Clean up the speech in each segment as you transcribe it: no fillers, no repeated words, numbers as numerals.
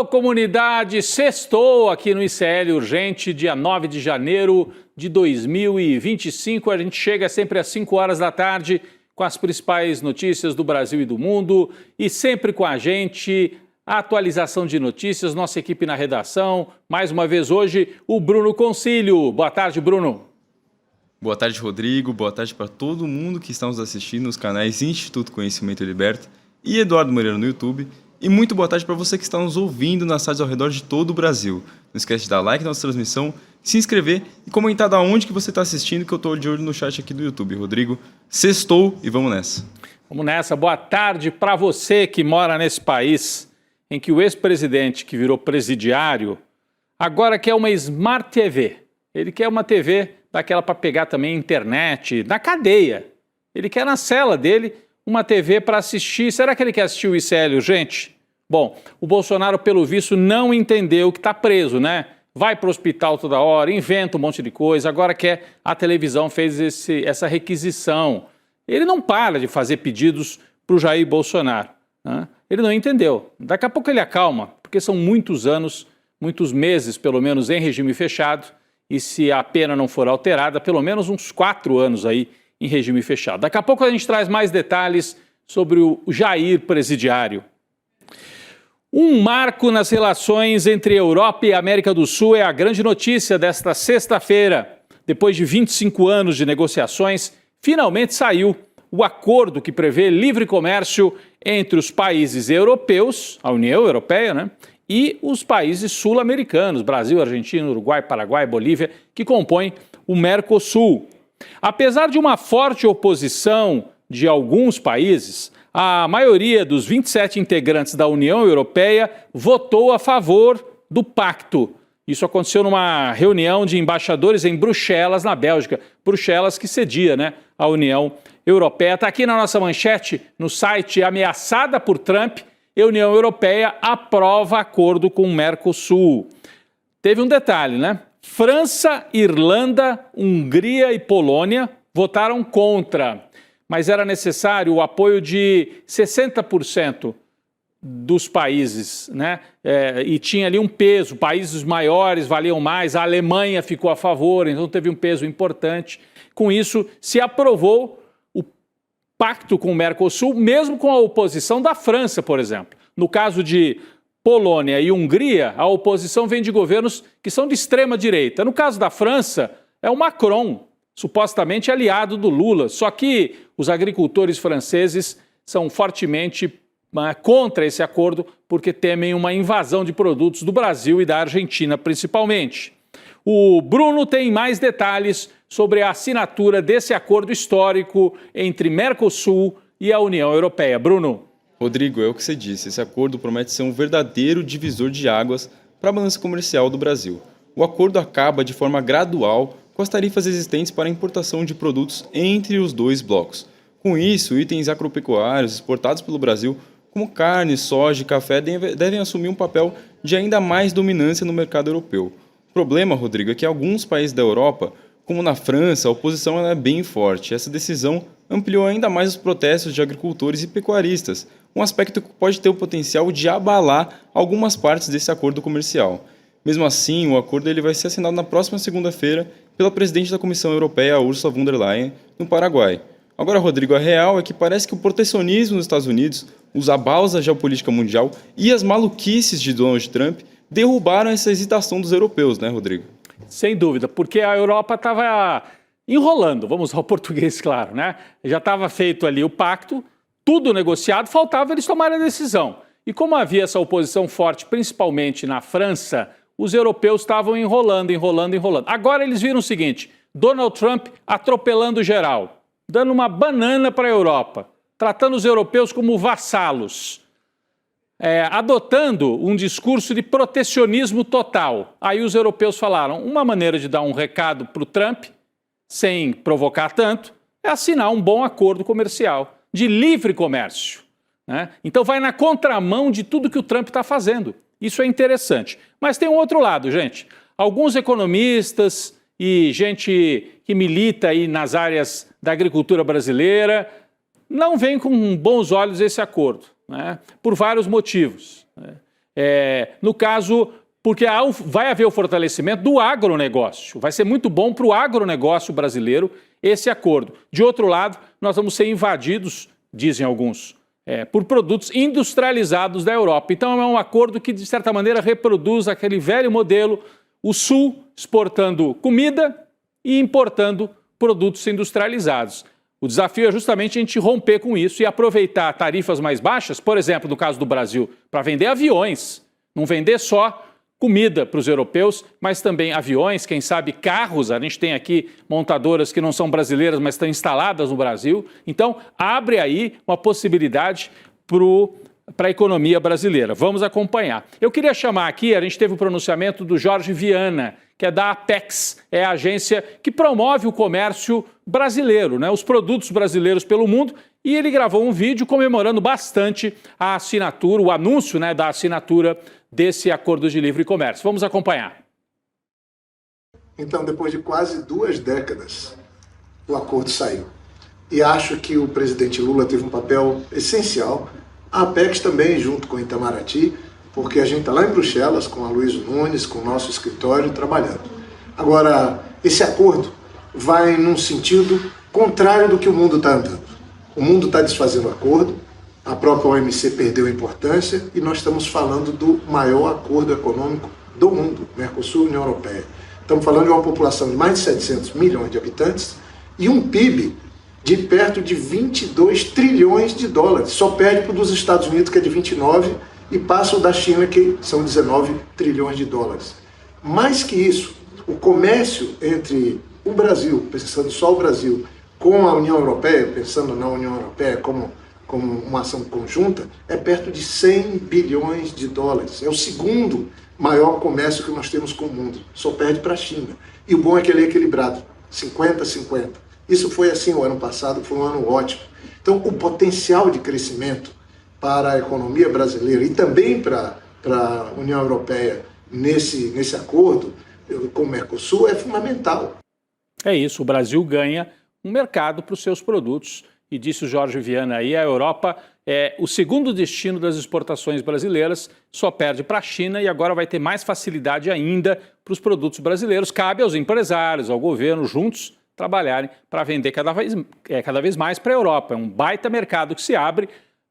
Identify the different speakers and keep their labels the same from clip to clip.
Speaker 1: comunidade! Sextou aqui no ICL Urgente, dia 9 de janeiro de 2025. A gente chega sempre às 5 horas da tarde com as principais notícias do Brasil e do mundo. E sempre com a gente, a atualização de notícias, nossa equipe na redação. Mais uma vez hoje, o Bruno Concílio. Boa tarde, Bruno.
Speaker 2: Boa tarde, Rodrigo. Boa tarde para todo mundo que está nos assistindo nos canais Instituto Conhecimento Liberta e Eduardo Moreira no YouTube. E muito boa tarde para você que está nos ouvindo nas rádios ao redor de todo o Brasil. Não esquece de dar like na nossa transmissão, se inscrever e comentar da onde que você está assistindo, que eu estou de olho no chat aqui do YouTube. Rodrigo, sextou e vamos nessa.
Speaker 1: Vamos nessa. Boa tarde para você que mora nesse país em que o ex-presidente que virou presidiário agora quer uma Smart TV. Ele quer uma TV daquela para pegar também internet, na cadeia. Ele quer na cela dele uma TV para assistir. Será que ele quer assistir o ICL Urgente? Bom, o Bolsonaro, pelo visto, não entendeu que está preso, né? Vai para o hospital toda hora, inventa um monte de coisa, agora quer a televisão, fez essa requisição. Ele não para de fazer pedidos para o Jair Bolsonaro, né? Ele não entendeu. Daqui a pouco ele acalma, porque são muitos anos, muitos meses, pelo menos, em regime fechado, e se a pena não for alterada, pelo menos uns 4 anos aí em regime fechado. Daqui a pouco a gente traz mais detalhes sobre o Jair presidiário. Um marco nas relações entre Europa e América do Sul é a grande notícia desta sexta-feira. Depois de 25 anos de negociações, finalmente saiu o acordo que prevê livre comércio entre os países europeus, a União Europeia, né? E os países sul-americanos, Brasil, Argentina, Uruguai, Paraguai, Bolívia, que compõem o Mercosul. Apesar de uma forte oposição de alguns países, a maioria dos 27 integrantes da União Europeia votou a favor do pacto. Isso aconteceu numa reunião de embaixadores em Bruxelas, na Bélgica. Bruxelas que cedia, né, a União Europeia. Está aqui na nossa manchete, no site Ameaçada por Trump, a União Europeia aprova acordo com o Mercosul. Teve um detalhe, né? França, Irlanda, Hungria e Polônia votaram contra, mas era necessário o apoio de 60% dos países, né? E tinha ali um peso, países maiores valiam mais, a Alemanha ficou a favor, então teve um peso importante. Com isso, se aprovou o pacto com o Mercosul, mesmo com a oposição da França, por exemplo. No caso de Polônia e Hungria, a oposição vem de governos que são de extrema-direita. No caso da França, é o Macron, supostamente aliado do Lula. Só que os agricultores franceses são fortemente contra esse acordo porque temem uma invasão de produtos do Brasil e da Argentina, principalmente. O Bruno tem mais detalhes sobre a assinatura desse acordo histórico entre Mercosul e a União Europeia. Bruno.
Speaker 2: Rodrigo, é o que você disse, esse acordo promete ser um verdadeiro divisor de águas para a balança comercial do Brasil. O acordo acaba de forma gradual com as tarifas existentes para a importação de produtos entre os dois blocos. Com isso, itens agropecuários exportados pelo Brasil, como carne, soja e café, devem assumir um papel de ainda mais dominância no mercado europeu. O problema, Rodrigo, é que em alguns países da Europa, como na França, a oposição é bem forte. Essa decisão ampliou ainda mais os protestos de agricultores e pecuaristas, um aspecto que pode ter o potencial de abalar algumas partes desse acordo comercial. Mesmo assim, o acordo vai ser assinado na próxima segunda-feira pela presidente da Comissão Europeia, Ursula von der Leyen, no Paraguai. Agora, Rodrigo, a real é que parece que o protecionismo nos Estados Unidos, os abalos da geopolítica mundial e as maluquices de Donald Trump derrubaram essa hesitação dos europeus, né, Rodrigo?
Speaker 1: Sem dúvida, porque a Europa estava enrolando, vamos ao português, claro, né? Já estava feito ali o pacto, tudo negociado, faltava eles tomarem a decisão. E como havia essa oposição forte, principalmente na França, os europeus estavam enrolando. Agora eles viram o seguinte, Donald Trump atropelando geral, dando uma banana para a Europa, tratando os europeus como vassalos, adotando um discurso de protecionismo total. Aí os europeus falaram, uma maneira de dar um recado para o Trump, sem provocar tanto, é assinar um bom acordo comercial, de livre comércio, né? Então vai na contramão de tudo que o Trump está fazendo. Isso é interessante. Mas tem um outro lado, gente. Alguns economistas e gente que milita aí nas áreas da agricultura brasileira não veem com bons olhos esse acordo, né? Por vários motivos, né? No caso, porque vai haver o fortalecimento do agronegócio. Vai ser muito bom para o agronegócio brasileiro esse acordo. De outro lado, nós vamos ser invadidos, dizem alguns, por produtos industrializados da Europa. Então é um acordo que, de certa maneira, reproduz aquele velho modelo, o Sul exportando comida e importando produtos industrializados. O desafio é justamente a gente romper com isso e aproveitar tarifas mais baixas, por exemplo, no caso do Brasil, para vender aviões, não vender só comida para os europeus, mas também aviões, quem sabe carros. A gente tem aqui montadoras que não são brasileiras, mas estão instaladas no Brasil. Então, abre aí uma possibilidade para a economia brasileira. Vamos acompanhar. Eu queria chamar aqui, a gente teve o pronunciamento do Jorge Viana, que é da Apex, é a agência que promove o comércio brasileiro, né, os produtos brasileiros pelo mundo, e ele gravou um vídeo comemorando bastante a assinatura, o anúncio, né, da assinatura desse acordo de livre comércio. Vamos acompanhar.
Speaker 3: Então, depois de quase 2 décadas, o acordo saiu. E acho que o presidente Lula teve um papel essencial, a Apex também, junto com o Itamaraty, porque a gente está lá em Bruxelas com a Luiz Nunes, com o nosso escritório, trabalhando. Agora, esse acordo vai num sentido contrário do que o mundo está andando. O mundo está desfazendo o acordo, a própria OMC perdeu importância e nós estamos falando do maior acordo econômico do mundo, Mercosul e União Europeia. Estamos falando de uma população de mais de 700 milhões de habitantes e um PIB de perto de 22 trilhões de dólares. Só perde para o dos Estados Unidos, que é de 29, e passa o da China, que são 19 trilhões de dólares. Mais que isso, o comércio entre o Brasil, pensando só o Brasil, com a União Europeia, pensando na União Europeia como uma ação conjunta, é perto de 100 bilhões de dólares. É o segundo maior comércio que nós temos com o mundo. Só perde para a China. E o bom é que ele é equilibrado, 50-50. Isso foi assim o ano passado, foi um ano ótimo. Então, o potencial de crescimento para a economia brasileira e também para a União Europeia nesse acordo com o Mercosul é fundamental.
Speaker 1: É isso, o Brasil ganha um mercado para os seus produtos. E disse o Jorge Viana aí, a Europa é o segundo destino das exportações brasileiras, só perde para a China e agora vai ter mais facilidade ainda para os produtos brasileiros. Cabe aos empresários, ao governo, juntos, trabalharem para vender cada vez mais para a Europa. É um baita mercado que se abre.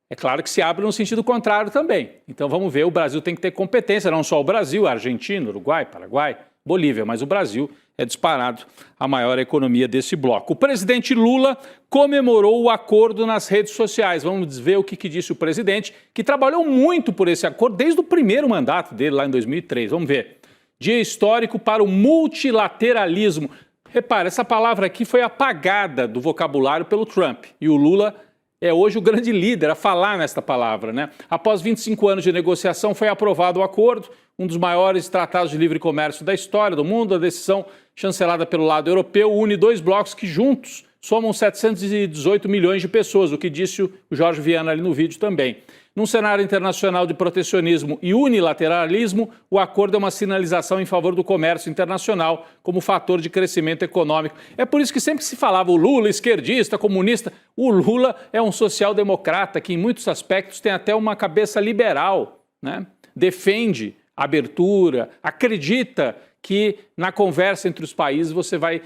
Speaker 1: É claro que se abre no sentido contrário também. Então vamos ver, o Brasil tem que ter competência, não só o Brasil, a Argentina, Uruguai, Paraguai, Bolívia, mas o Brasil é disparado a maior economia desse bloco. O presidente Lula comemorou o acordo nas redes sociais. Vamos ver o que disse o presidente, que trabalhou muito por esse acordo desde o primeiro mandato dele, lá em 2003. Vamos ver. Dia histórico para o multilateralismo. Repara, essa palavra aqui foi apagada do vocabulário pelo Trump. E o Lula é hoje o grande líder a falar nesta palavra, né? Após 25 anos de negociação, foi aprovado o acordo, um dos maiores tratados de livre comércio da história do mundo. A decisão, chancelada pelo lado europeu, une 2 blocos que juntos somam 718 milhões de pessoas, o que disse o Jorge Viana ali no vídeo também. Num cenário internacional de protecionismo e unilateralismo, o acordo é uma sinalização em favor do comércio internacional como fator de crescimento econômico. É por isso que sempre se falava o Lula, esquerdista, comunista. O Lula é um social-democrata que, em muitos aspectos, tem até uma cabeça liberal, né? Defende a abertura, acredita que na conversa entre os países você vai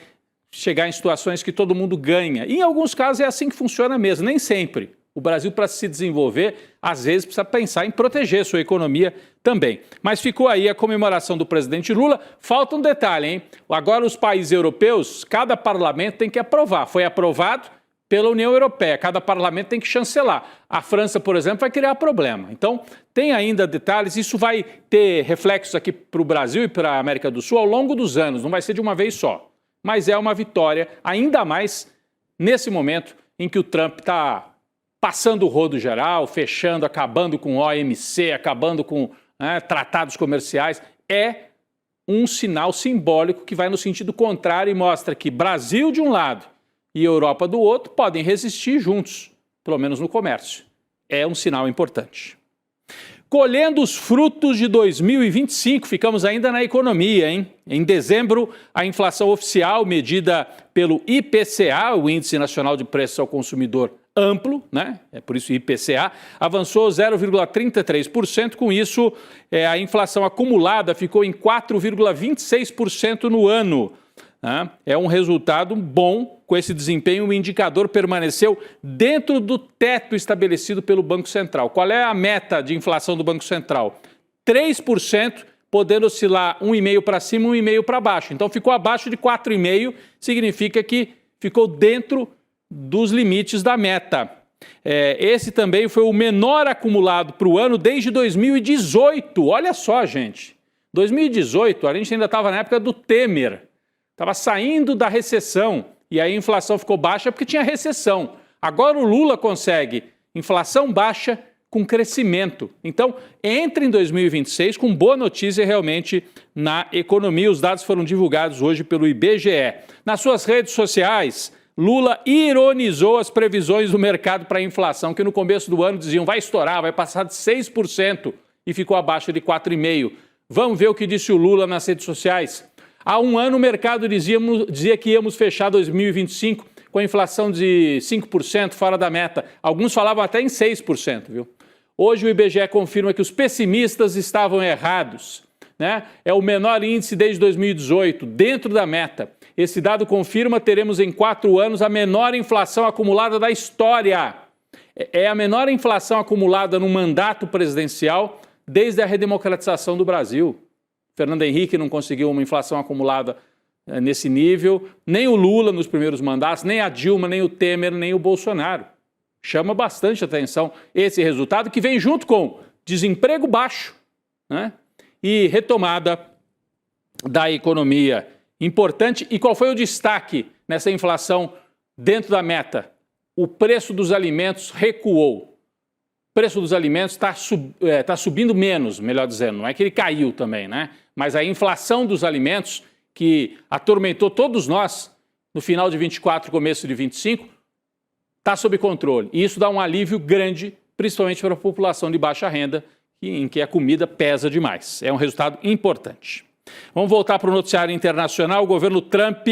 Speaker 1: chegar em situações que todo mundo ganha. E, em alguns casos, é assim que funciona mesmo, nem sempre. O Brasil, para se desenvolver, às vezes precisa pensar em proteger sua economia também. Mas ficou aí a comemoração do presidente Lula. Falta um detalhe, hein? Agora os países europeus, cada parlamento tem que aprovar. Foi aprovado pela União Europeia, cada parlamento tem que chancelar. A França, por exemplo, vai criar problema. Então, tem ainda detalhes, isso vai ter reflexos aqui para o Brasil e para a América do Sul ao longo dos anos, não vai ser de uma vez só. Mas é uma vitória, ainda mais nesse momento em que o Trump está passando o rodo geral, fechando, acabando com o OMC, acabando com tratados comerciais. É um sinal simbólico que vai no sentido contrário e mostra que Brasil de um lado e Europa do outro podem resistir juntos, pelo menos no comércio. É um sinal importante. Colhendo os frutos de 2025, ficamos ainda na economia, hein? Em dezembro, a inflação oficial, medida pelo IPCA, o Índice Nacional de Preços ao Consumidor amplo, né? É por isso IPCA, avançou 0,33%. Com isso, a inflação acumulada ficou em 4,26% no ano. Né? É um resultado bom. Com esse desempenho, o indicador permaneceu dentro do teto estabelecido pelo Banco Central. Qual é a meta de inflação do Banco Central? 3%, podendo oscilar 1,5% para cima e 1,5% para baixo. Então, ficou abaixo de 4,5%, significa que ficou dentro dos limites da meta. Esse também foi o menor acumulado para o ano desde 2018. Olha só, gente. 2018, a gente ainda estava na época do Temer. Estava saindo da recessão e aí a inflação ficou baixa porque tinha recessão. Agora o Lula consegue inflação baixa com crescimento. Então, entra em 2026 com boa notícia realmente na economia. Os dados foram divulgados hoje pelo IBGE. Nas suas redes sociais, Lula ironizou as previsões do mercado para a inflação, que no começo do ano diziam vai estourar, vai passar de 6% e ficou abaixo de 4,5%. Vamos ver o que disse o Lula nas redes sociais. Há um ano o mercado dizia que íamos fechar 2025 com a inflação de 5%, fora da meta. Alguns falavam até em 6%, viu? Hoje o IBGE confirma que os pessimistas estavam errados, né? É o menor índice desde 2018, dentro da meta. Esse dado confirma que teremos em 4 anos a menor inflação acumulada da história. É a menor inflação acumulada no mandato presidencial desde a redemocratização do Brasil. Fernando Henrique não conseguiu uma inflação acumulada nesse nível, nem o Lula nos primeiros mandatos, nem a Dilma, nem o Temer, nem o Bolsonaro. Chama bastante atenção esse resultado que vem junto com desemprego baixo, né? E retomada da economia. Importante. E qual foi o destaque nessa inflação dentro da meta? O preço dos alimentos recuou. O preço dos alimentos está subindo menos, melhor dizendo. Não é que ele caiu também, né? Mas a inflação dos alimentos, que atormentou todos nós no final de 24, começo de 25, está sob controle. E isso dá um alívio grande, principalmente para a população de baixa renda, em que a comida pesa demais. É um resultado importante. Vamos voltar para o noticiário internacional. O governo Trump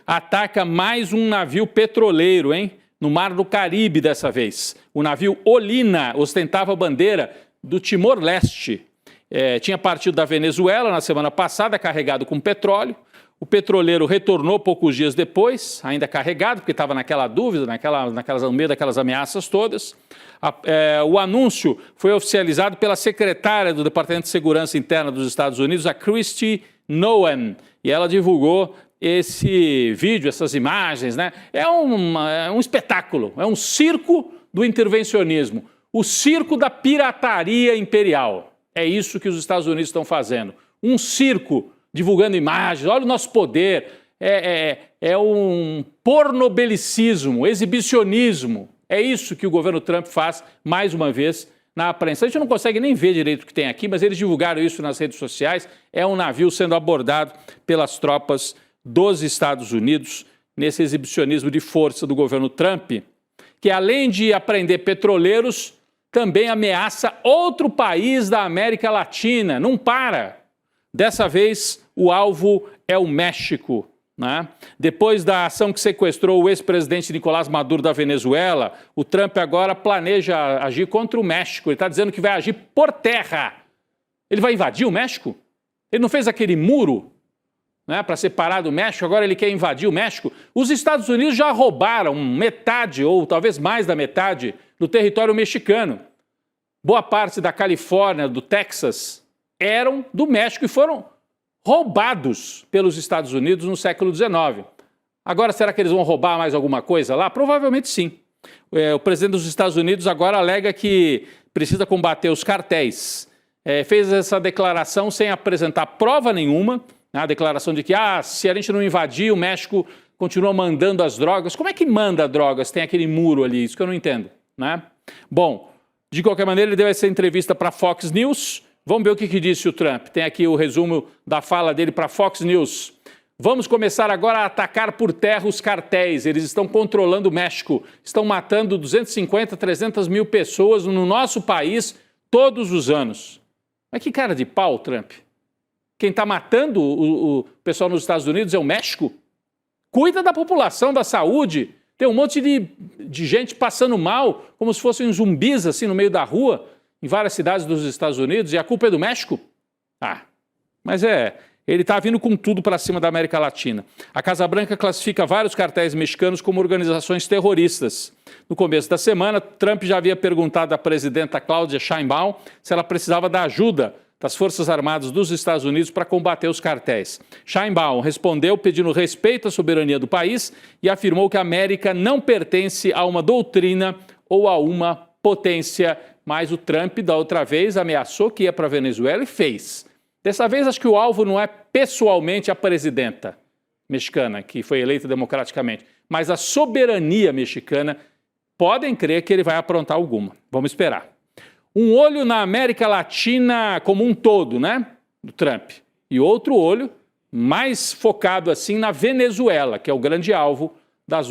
Speaker 1: ataca mais um navio petroleiro, hein? No Mar do Caribe dessa vez. O navio Olina ostentava a bandeira do Timor-Leste. Tinha partido da Venezuela na semana passada, carregado com petróleo. O petroleiro retornou poucos dias depois, ainda carregado, porque estava naquela dúvida, no meio daquelas ameaças todas. O anúncio foi oficializado pela secretária do Departamento de Segurança Interna dos Estados Unidos, a Kristi Noem, e ela divulgou esse vídeo, essas imagens, né? É um espetáculo, é um circo do intervencionismo, o circo da pirataria imperial. É isso que os Estados Unidos estão fazendo. Um circo divulgando imagens, olha o nosso poder, é um pornobelicismo, exibicionismo. É isso que o governo Trump faz, mais uma vez, na apreensão. A gente não consegue nem ver direito o que tem aqui, mas eles divulgaram isso nas redes sociais. É um navio sendo abordado pelas tropas dos Estados Unidos, nesse exibicionismo de força do governo Trump, que além de apreender petroleiros, também ameaça outro país da América Latina. Não para. Dessa vez, o alvo é o México, né? Depois da ação que sequestrou o ex-presidente Nicolás Maduro da Venezuela, o Trump agora planeja agir contra o México. Ele está dizendo que vai agir por terra. Ele vai invadir o México? Ele não fez aquele muro, né, para separar do México, agora ele quer invadir o México? Os Estados Unidos já roubaram metade, ou talvez mais da metade, do território mexicano. Boa parte da Califórnia, do Texas, eram do México e foram roubados pelos Estados Unidos no século XIX. Agora, será que eles vão roubar mais alguma coisa lá? Provavelmente sim. O presidente dos Estados Unidos agora alega que precisa combater os cartéis. Fez essa declaração sem apresentar prova nenhuma, né? A declaração de que se a gente não invadir, o México continua mandando as drogas. Como é que manda drogas? Tem aquele muro ali, isso que eu não entendo, né? Bom, de qualquer maneira, ele deu essa entrevista para a Fox News. Vamos ver o que disse o Trump. Tem aqui o resumo da fala dele para a Fox News. Vamos começar agora a atacar por terra os cartéis. Eles estão controlando o México. Estão matando 250, 300 mil pessoas no nosso país todos os anos. Mas que cara de pau, Trump. Quem está matando o pessoal nos Estados Unidos é o México? Cuida da população, da saúde. Tem um monte de gente passando mal, como se fossem zumbis assim no meio da rua, em várias cidades dos Estados Unidos, e a culpa é do México? Mas ele está vindo com tudo para cima da América Latina. A Casa Branca classifica vários cartéis mexicanos como organizações terroristas. No começo da semana, Trump já havia perguntado à presidenta Claudia Sheinbaum se ela precisava da ajuda das Forças Armadas dos Estados Unidos para combater os cartéis. Sheinbaum respondeu pedindo respeito à soberania do país e afirmou que a América não pertence a uma doutrina ou a uma potência. Mas o Trump, da outra vez, ameaçou que ia para a Venezuela e fez. Dessa vez, acho que o alvo não é pessoalmente a presidenta mexicana, que foi eleita democraticamente, mas a soberania mexicana. Podem crer que ele vai aprontar alguma. Vamos esperar. Um olho na América Latina como um todo, né? Do Trump. E outro olho mais focado assim na Venezuela, que é o grande alvo dos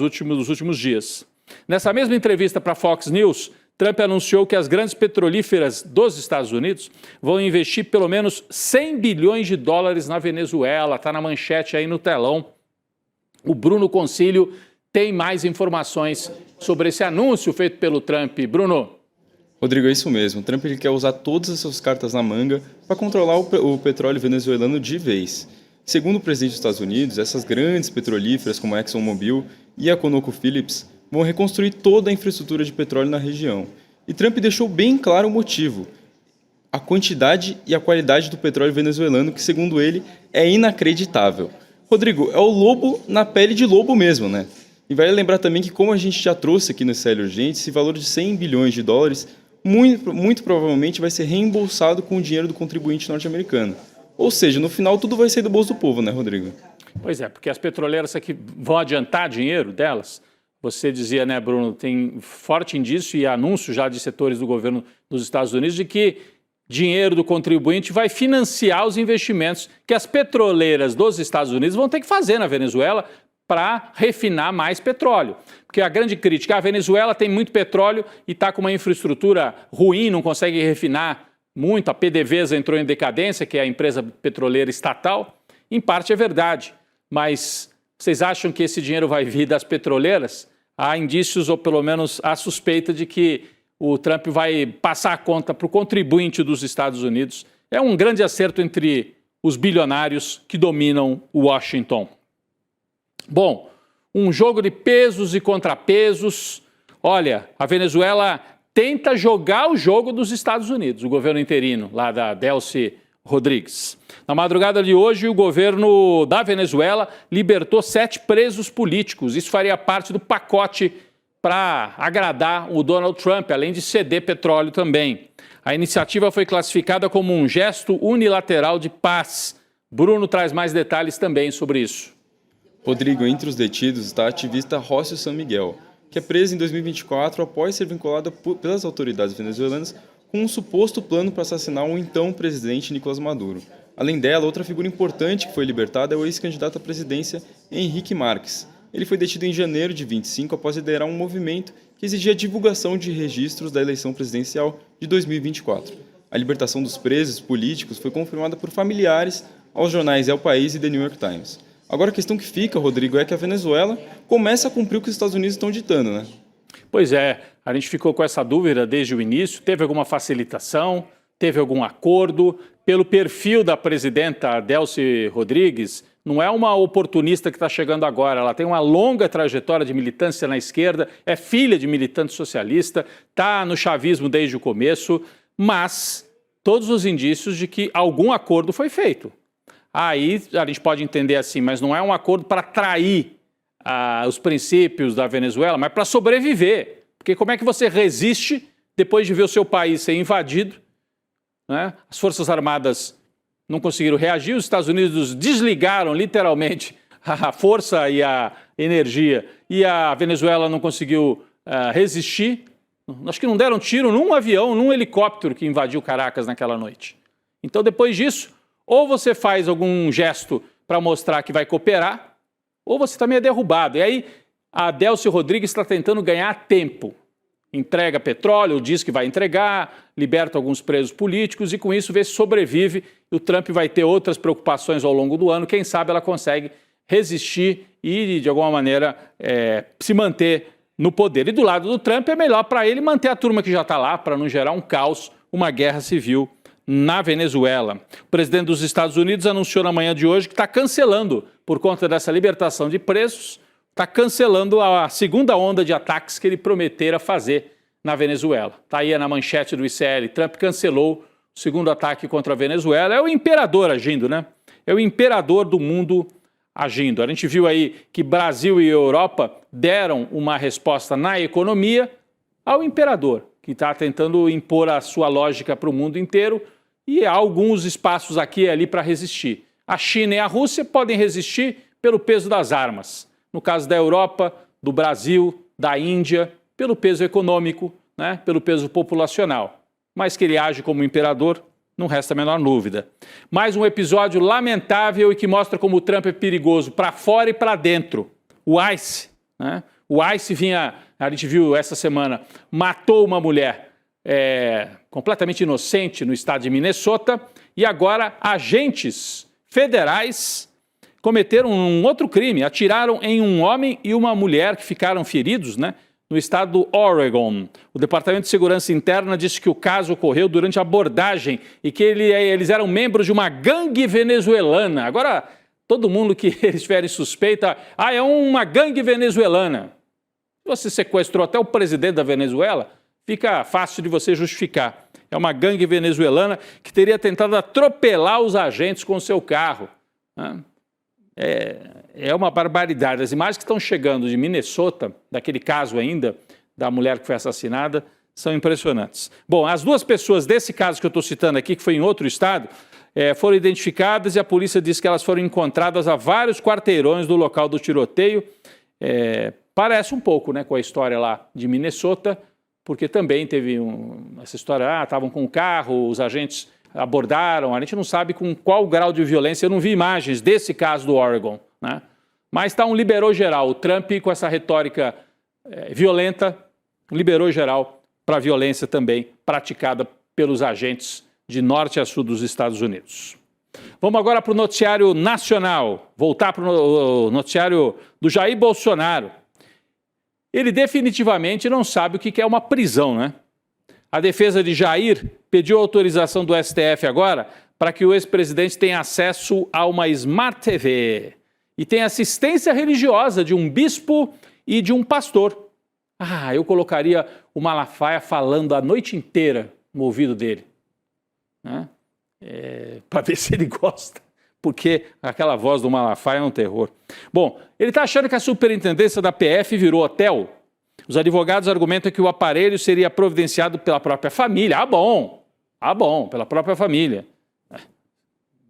Speaker 1: últimos dias. Nessa mesma entrevista para a Fox News, Trump anunciou que as grandes petrolíferas dos Estados Unidos vão investir pelo menos 100 bilhões de dólares na Venezuela. Está na manchete aí no telão. O Bruno Concílio tem mais informações sobre esse anúncio feito pelo Trump. Bruno.
Speaker 2: Rodrigo, é isso mesmo. O Trump ele quer usar todas as suas cartas na manga para controlar o petróleo venezuelano de vez. Segundo o presidente dos Estados Unidos, essas grandes petrolíferas como a ExxonMobil e a ConocoPhillips vão reconstruir toda a infraestrutura de petróleo na região. E Trump deixou bem claro o motivo: a quantidade e a qualidade do petróleo venezuelano, que, segundo ele, é inacreditável. Rodrigo, é o lobo na pele de lobo mesmo, né? E vale lembrar também que, como a gente já trouxe aqui no Célio Urgente, esse valor de 100 bilhões de dólares muito provavelmente vai ser reembolsado com o dinheiro do contribuinte norte-americano. Ou seja, no final tudo vai sair do bolso do povo, né, Rodrigo?
Speaker 1: Pois é, porque as petroleiras aqui vão adiantar dinheiro delas. Você dizia, né, Bruno, tem forte indício e anúncio já de setores do governo dos Estados Unidos de que dinheiro do contribuinte vai financiar os investimentos que as petroleiras dos Estados Unidos vão ter que fazer na Venezuela para refinar mais petróleo. Porque a grande crítica, a Venezuela tem muito petróleo e está com uma infraestrutura ruim, não consegue refinar muito, a PDVSA entrou em decadência, que é a empresa petroleira estatal. Em parte é verdade, mas vocês acham que esse dinheiro vai vir das petroleiras? Há indícios, ou pelo menos há suspeita, de que o Trump vai passar a conta para o contribuinte dos Estados Unidos. É um grande acerto entre os bilionários que dominam Washington. Bom, um jogo de pesos e contrapesos. Olha, a Venezuela tenta jogar o jogo dos Estados Unidos, o governo interino, lá da Delcy Rodrigues. Na madrugada de hoje, o governo da Venezuela libertou 7 presos políticos. Isso faria parte do pacote para agradar o Donald Trump, além de ceder petróleo também. A iniciativa foi classificada como um gesto unilateral de paz. Bruno traz mais detalhes também sobre isso.
Speaker 2: Rodrigo, entre os detidos está a ativista Rocio San Miguel, que é presa em 2024 após ser vinculada pelas autoridades venezuelanas com um suposto plano para assassinar o então presidente Nicolás Maduro. Além dela, outra figura importante que foi libertada é o ex-candidato à presidência Henrique Marques. Ele foi detido em janeiro de 25 após liderar um movimento que exigia a divulgação de registros da eleição presidencial de 2024. A libertação dos presos políticos foi confirmada por familiares aos jornais El País e The New York Times. Agora a questão que fica, Rodrigo, é que a Venezuela começa a cumprir o que os Estados Unidos estão ditando, né?
Speaker 1: Pois é, a gente ficou com essa dúvida desde o início. Teve alguma facilitação? Teve algum acordo? Pelo perfil da presidenta Delcy Rodrigues, não é uma oportunista que está chegando agora. Ela tem uma longa trajetória de militância na esquerda, é filha de militante socialista, está no chavismo desde o começo, mas todos os indícios de que algum acordo foi feito. Aí a gente pode entender assim, mas não é um acordo para trair os princípios da Venezuela, mas para sobreviver. Porque como é que você resiste depois de ver o seu país ser invadido, né? As Forças Armadas não conseguiram reagir, os Estados Unidos desligaram literalmente a força e a energia, e a Venezuela não conseguiu resistir. Acho que não deram tiro num avião, num helicóptero que invadiu Caracas naquela noite. Então, depois disso, ou você faz algum gesto para mostrar que vai cooperar, ou você também é derrubado. E aí a Delcy Rodrigues está tentando ganhar tempo. Entrega petróleo, diz que vai entregar, liberta alguns presos políticos e com isso vê se sobrevive. O Trump vai ter outras preocupações ao longo do ano. Quem sabe ela consegue resistir e, de alguma maneira, se manter no poder. E do lado do Trump é melhor para ele manter a turma que já está lá, para não gerar um caos, uma guerra civil na Venezuela. O presidente dos Estados Unidos anunciou na manhã de hoje que está cancelando, por conta dessa libertação de presos, está cancelando a segunda onda de ataques que ele prometera fazer na Venezuela. Está aí na manchete do ICL. Trump cancelou o segundo ataque contra a Venezuela. É o imperador agindo, né? É o imperador do mundo agindo. A gente viu aí que Brasil e Europa deram uma resposta na economia ao imperador, que está tentando impor a sua lógica para o mundo inteiro, e há alguns espaços aqui e ali para resistir. A China e a Rússia podem resistir pelo peso das armas. No caso da Europa, do Brasil, da Índia, pelo peso econômico, né, pelo peso populacional. Mas que ele age como imperador, não resta a menor dúvida. Mais um episódio lamentável e que mostra como o Trump é perigoso para fora e para dentro. O ICE, né? O ICE vinha, a gente viu essa semana, matou uma mulher completamente inocente no estado de Minnesota, e agora agentes federais cometeram um outro crime, atiraram em um homem e uma mulher que ficaram feridos, né, no estado do Oregon. O Departamento de Segurança Interna disse que o caso ocorreu durante a abordagem e que eles eram membros de uma gangue venezuelana. Agora, todo mundo que eles tiverem suspeita, é uma gangue venezuelana. Se você sequestrou até o presidente da Venezuela, fica fácil de você justificar. É uma gangue venezuelana que teria tentado atropelar os agentes com o seu carro, né? É uma barbaridade. As imagens que estão chegando de Minnesota, daquele caso ainda, da mulher que foi assassinada, são impressionantes. Bom, as duas pessoas desse caso que eu estou citando aqui, que foi em outro estado, foram identificadas e a polícia disse que elas foram encontradas a vários quarteirões do local do tiroteio. Parece um pouco, né, com a história lá de Minnesota, porque também teve essa história, estavam com o carro, os agentes abordaram, a gente não sabe com qual grau de violência, eu não vi imagens desse caso do Oregon, né? Mas está um liberou geral, o Trump com essa retórica violenta, liberou geral para a violência também praticada pelos agentes de norte a sul dos Estados Unidos. Vamos agora para o noticiário nacional, voltar para o noticiário do Jair Bolsonaro. Ele definitivamente não sabe o que é uma prisão, né? A defesa de Jair pediu autorização do STF agora para que o ex-presidente tenha acesso a uma Smart TV e tenha assistência religiosa de um bispo e de um pastor. Eu colocaria o Malafaia falando a noite inteira no ouvido dele, né? Para ver se ele gosta, porque aquela voz do Malafaia é um terror. Bom, ele está achando que a superintendência da PF virou hotel. Os advogados argumentam que o aparelho seria providenciado pela própria família. Pela própria família.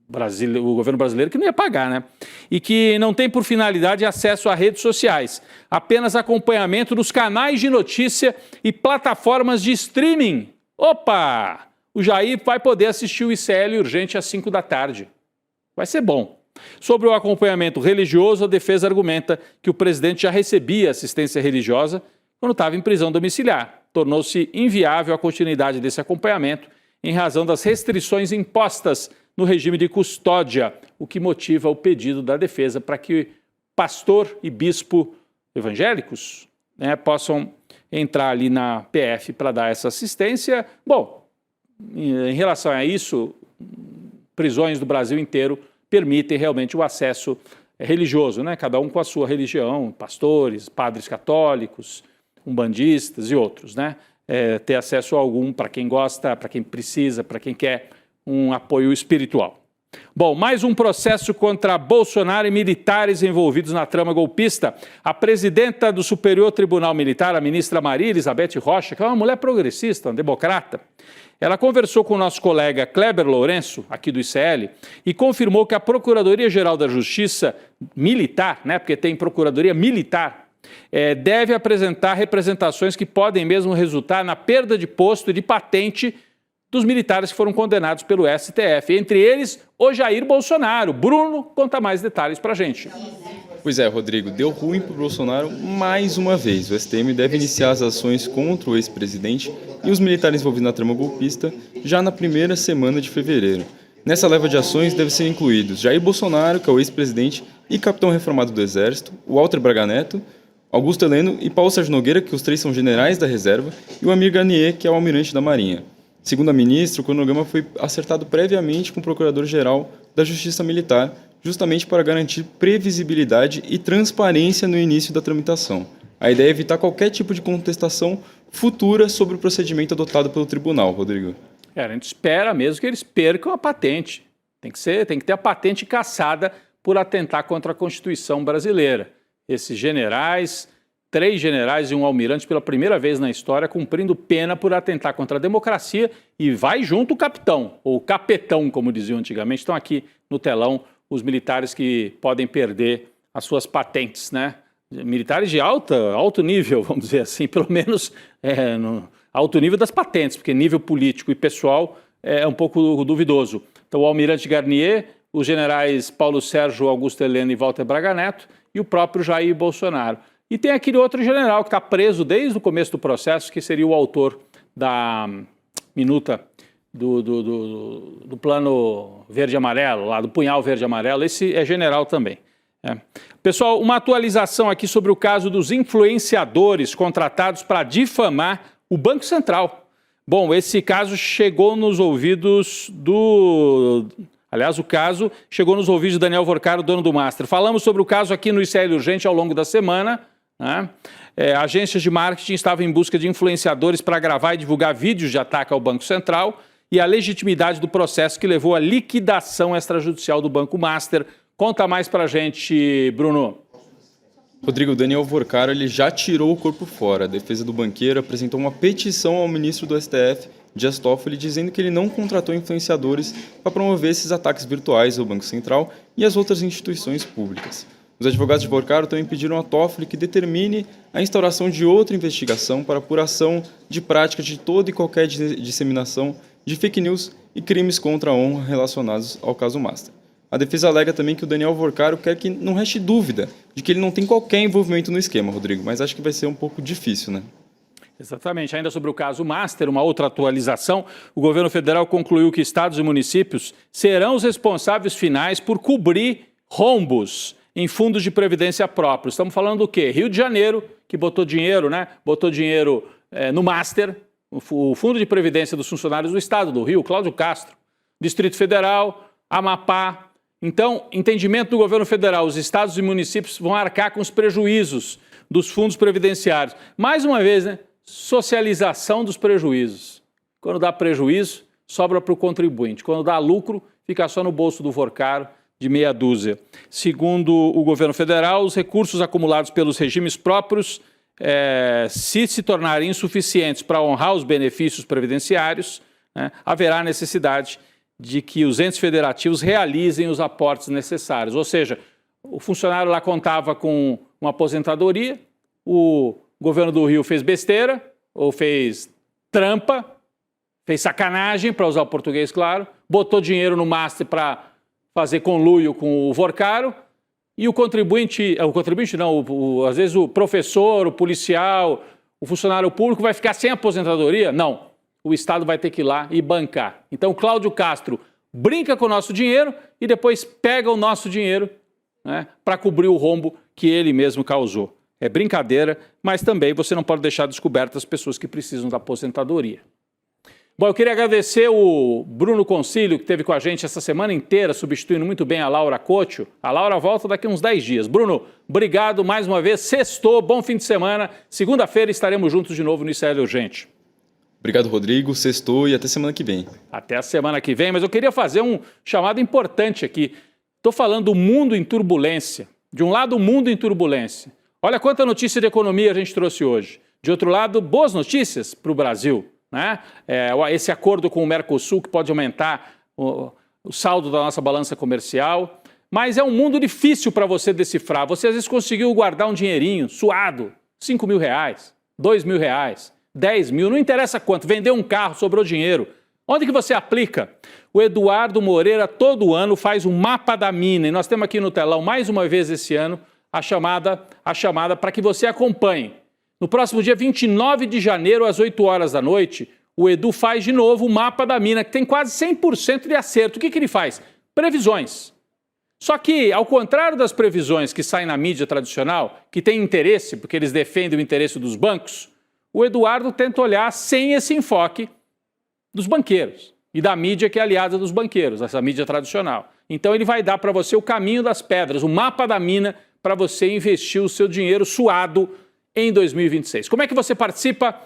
Speaker 1: O governo brasileiro que não ia pagar, né? E que não tem por finalidade acesso a redes sociais, apenas acompanhamento dos canais de notícia e plataformas de streaming. Opa! O Jair vai poder assistir o ICL Urgente às 5 da tarde. Vai ser bom. Sobre o acompanhamento religioso, a defesa argumenta que o presidente já recebia assistência religiosa quando estava em prisão domiciliar. Tornou-se inviável a continuidade desse acompanhamento em razão das restrições impostas no regime de custódia, o que motiva o pedido da defesa para que pastor e bispo evangélicos, né, possam entrar ali na PF para dar essa assistência. Bom, em relação a isso, prisões do Brasil inteiro permitem realmente o acesso religioso, né? Cada um com a sua religião, pastores, padres católicos, umbandistas e outros, né? Ter acesso a algum para quem gosta, para quem precisa, para quem quer um apoio espiritual. Bom, mais um processo contra Bolsonaro e militares envolvidos na trama golpista. A presidenta do Superior Tribunal Militar, a ministra Maria Elizabeth Rocha, que é uma mulher progressista, uma democrata, ela conversou com o nosso colega Kleber Lourenço, aqui do ICL, e confirmou que a Procuradoria-Geral da Justiça Militar, né, porque tem Procuradoria Militar, deve apresentar representações que podem mesmo resultar na perda de posto e de patente dos militares que foram condenados pelo STF. Entre eles, o Jair Bolsonaro. Bruno conta mais detalhes para a gente.
Speaker 2: Pois é, Rodrigo, deu ruim para o Bolsonaro mais uma vez. O STM deve iniciar as ações contra o ex-presidente e os militares envolvidos na trama golpista já na primeira semana de fevereiro. Nessa leva de ações devem ser incluídos Jair Bolsonaro, que é o ex-presidente e capitão reformado do Exército, Walter Braga Neto, Augusto Heleno e Paulo Sérgio Nogueira, que os três são generais da reserva, e o Amir Garnier, que é o almirante da Marinha. Segundo a ministra, o cronograma foi acertado previamente com o Procurador-Geral da Justiça Militar, justamente para garantir previsibilidade e transparência no início da tramitação. A ideia é evitar qualquer tipo de contestação futura sobre o procedimento adotado pelo tribunal, Rodrigo.
Speaker 1: A gente espera mesmo que eles percam a patente. Tem que ter a patente cassada por atentar contra a Constituição brasileira. Esses generais, 3 generais e um almirante pela primeira vez na história cumprindo pena por atentar contra a democracia, e vai junto o capitão, ou capetão, como diziam antigamente. Estão aqui no telão os militares que podem perder as suas patentes, né? Militares de alto nível, vamos dizer assim, pelo menos no alto nível das patentes, porque nível político e pessoal é um pouco duvidoso. Então, o almirante Garnier, os generais Paulo Sérgio, Augusto Heleno e Walter Braga Neto, e o próprio Jair Bolsonaro. E tem aquele outro general que está preso desde o começo do processo, que seria o autor da minuta do plano verde-amarelo, lá do punhal verde-amarelo. Esse é general também. Pessoal, uma atualização aqui sobre o caso dos influenciadores contratados para difamar o Banco Central. Bom, esse caso chegou nos ouvidos Aliás, o caso chegou nos ouvidos de Daniel Vorcaro, dono do Master. Falamos sobre o caso aqui no ICL Urgente ao longo da semana, né? Agências de marketing estavam em busca de influenciadores para gravar e divulgar vídeos de ataque ao Banco Central e a legitimidade do processo que levou à liquidação extrajudicial do Banco Master. Conta mais para a gente, Bruno.
Speaker 2: Rodrigo, Daniel Vorcaro ele já tirou o corpo fora. A defesa do banqueiro apresentou uma petição ao ministro do STF, Dias Toffoli, dizendo que ele não contratou influenciadores para promover esses ataques virtuais ao Banco Central e às outras instituições públicas. Os advogados de Vorcaro também pediram a Toffoli que determine a instauração de outra investigação para apuração de práticas de toda e qualquer disseminação de fake news e crimes contra a honra relacionados ao caso Master. A defesa alega também que o Daniel Vorcaro quer que não reste dúvida de que ele não tem qualquer envolvimento no esquema, Rodrigo, mas acho que vai ser um pouco difícil, né?
Speaker 1: Exatamente. Ainda sobre o caso Master, uma outra atualização, o governo federal concluiu que estados e municípios serão os responsáveis finais por cobrir rombos em fundos de previdência próprios. Estamos falando do quê? Rio de Janeiro, que botou dinheiro, né? Botou dinheiro no Master, o Fundo de Previdência dos Funcionários do Estado do Rio, Cláudio Castro. Distrito Federal, Amapá. Então, entendimento do governo federal, os estados e municípios vão arcar com os prejuízos dos fundos previdenciários. Mais uma vez, né? Socialização dos prejuízos. Quando dá prejuízo, sobra para o contribuinte. Quando dá lucro, fica só no bolso do Vorcaro, de meia dúzia. Segundo o governo federal, os recursos acumulados pelos regimes próprios, se tornarem insuficientes para honrar os benefícios previdenciários, né, haverá necessidade de que os entes federativos realizem os aportes necessários. Ou seja, o funcionário lá contava com uma aposentadoria, o governo do Rio fez besteira, ou fez trampa, fez sacanagem, para usar o português claro, botou dinheiro no Master para fazer conluio com o Vorcaro, e o contribuinte não, às vezes o professor, o policial, o funcionário público vai ficar sem aposentadoria? Não, o Estado vai ter que ir lá e bancar. Então o Cláudio Castro brinca com o nosso dinheiro e depois pega o nosso dinheiro, né, para cobrir o rombo que ele mesmo causou. É brincadeira, mas também você não pode deixar descobertas as pessoas que precisam da aposentadoria. Bom, eu queria agradecer o Bruno Concílio, que esteve com a gente essa semana inteira, substituindo muito bem a Laura Couto. A Laura volta daqui uns 10 dias. Bruno, obrigado mais uma vez. Sextou, bom fim de semana. Segunda-feira estaremos juntos de novo no ICL Urgente.
Speaker 2: Obrigado, Rodrigo. Sextou e até semana que vem.
Speaker 1: Até a semana que vem, mas eu queria fazer um chamado importante aqui. Estou falando do mundo em turbulência. De um lado, o mundo em turbulência. Olha quanta notícia de economia a gente trouxe hoje. De outro lado, boas notícias para o Brasil, né? Esse acordo com o Mercosul que pode aumentar o saldo da nossa balança comercial. Mas é um mundo difícil para você decifrar. Você às vezes conseguiu guardar um dinheirinho suado, R$5.000, R$2.000, 10 mil, não interessa quanto, vendeu um carro, sobrou dinheiro. Onde que você aplica? O Eduardo Moreira todo ano faz um mapa da mina e nós temos aqui no telão mais uma vez esse ano a chamada para que você acompanhe. No próximo dia 29 de janeiro, às 8 horas da noite, o Edu faz de novo o mapa da mina, que tem quase 100% de acerto. O que ele faz? Previsões. Só que, ao contrário das previsões que saem na mídia tradicional, que tem interesse, porque eles defendem o interesse dos bancos, o Eduardo tenta olhar sem esse enfoque dos banqueiros e da mídia que é aliada dos banqueiros, essa mídia tradicional. Então ele vai dar para você o caminho das pedras, o mapa da mina para você investir o seu dinheiro suado em 2026. Como é que você participa?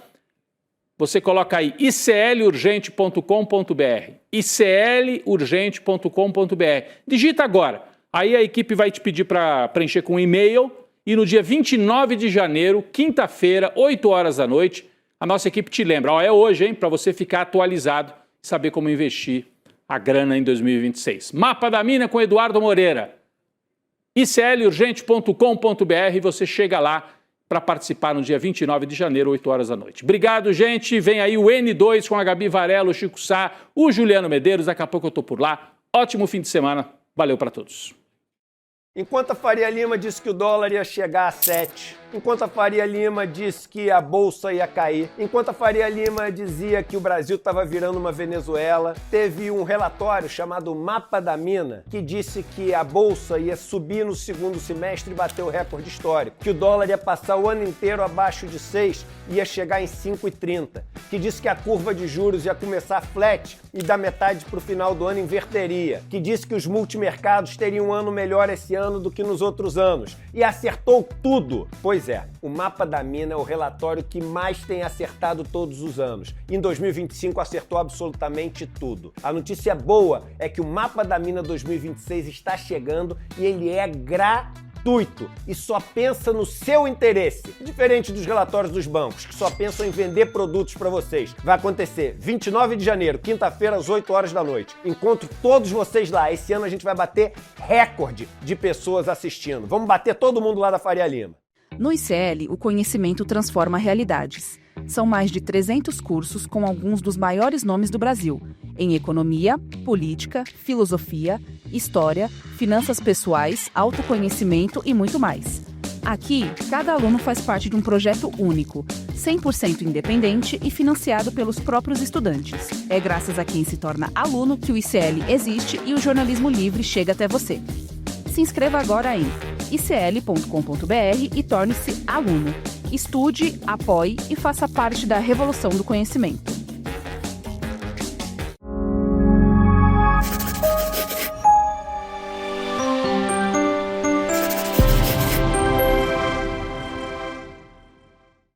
Speaker 1: Você coloca aí iclurgente.com.br, iclurgente.com.br. Digita agora. Aí a equipe vai te pedir para preencher com um e-mail e no dia 29 de janeiro, quinta-feira, 8 horas da noite, a nossa equipe te lembra. Ó, é hoje, hein? Para você ficar atualizado e saber como investir a grana em 2026. Mapa da Mina com Eduardo Moreira. iclurgente.com.br, você chega lá para participar no dia 29 de janeiro, 8 horas da noite. Obrigado, gente. Vem aí o N2 com a Gabi Varela, o Chico Sá, o Juliano Medeiros. Daqui a pouco eu tô por lá. Ótimo fim de semana. Valeu para todos.
Speaker 4: Enquanto a Faria Lima disse que o dólar ia chegar a 7, enquanto a Faria Lima disse que a bolsa ia cair, enquanto a Faria Lima dizia que o Brasil estava virando uma Venezuela, teve um relatório chamado Mapa da Mina que disse que a bolsa ia subir no segundo semestre e bater o recorde histórico, que o dólar ia passar o ano inteiro abaixo de 6 e ia chegar em 5,30, que disse que a curva de juros ia começar flat e da metade para o final do ano inverteria, que disse que os multimercados teriam um ano melhor esse ano do que nos outros anos, e acertou tudo. Pois é, o Mapa da Mina é o relatório que mais tem acertado todos os anos. Em 2025 acertou absolutamente tudo. A notícia boa é que o Mapa da Mina 2026 está chegando e ele é gratuito e só pensa no seu interesse. Diferente dos relatórios dos bancos, que só pensam em vender produtos para vocês. Vai acontecer 29 de janeiro, quinta-feira, às 8 horas da noite. Encontro todos vocês lá. Esse ano a gente vai bater recorde de pessoas assistindo. Vamos bater todo mundo lá da Faria Lima.
Speaker 5: No ICL, o conhecimento transforma realidades. São mais de 300 cursos com alguns dos maiores nomes do Brasil, em economia, política, filosofia, história, finanças pessoais, autoconhecimento e muito mais. Aqui, cada aluno faz parte de um projeto único, 100% independente e financiado pelos próprios estudantes. É graças a quem se torna aluno que o ICL existe e o jornalismo livre chega até você. Se inscreva agora em icl.com.br e torne-se aluno. Estude, apoie e faça parte da revolução do conhecimento.